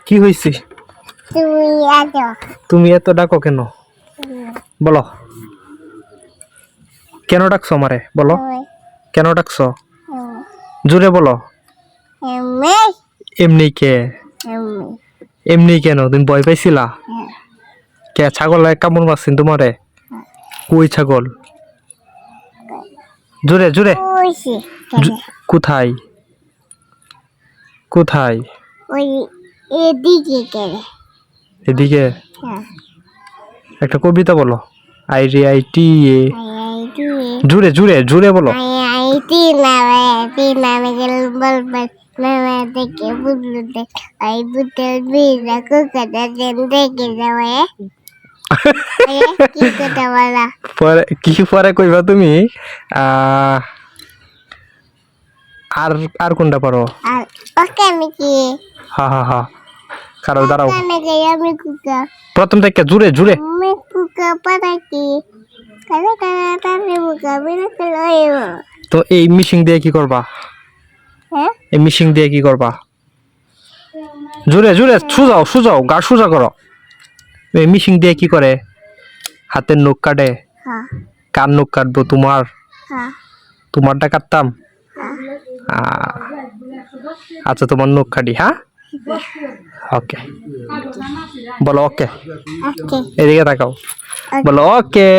কি হইছে? তুমি এত ডাকো কেন? বলো কেন ডাকছো আমারে? বলো কেন ডাকছো? জোরে বলো। এমনি কে? এমনি কেন? তুমি ভয় পাইছিলা? কে ছাগল কামড় মারছেন তোমারে? কই ছাগল? জোরে জোরে। কোথায় কোথায়? এদিকে। একটা কবিতা বলো। আই রে আই টি এ। জোরে জোরে জোরে বলো। পরে কি পরে কইবা তুমি? আর আর কোনটা পারো? হা হা হা কারো দাঁড়াও। প্রথম থেকে জুড়ে জুড়ে। তো এই মিশিং দিয়ে কি করবা? এই মিশিং দিয়ে কি করবা? জুড়ে জুড়ে সুজাও সুজাও গা সুজা করো। এই মিশিং দিয়ে কি করে? হাতের নখ কাটে? কার নখ কাটবো? তোমার? তোমারটা কাটতাম। আচ্ছা তোমার নখ কাটি। হ্যাঁ ওকে বলো। ওকে এদিকে তাকাও। বলো ওকে।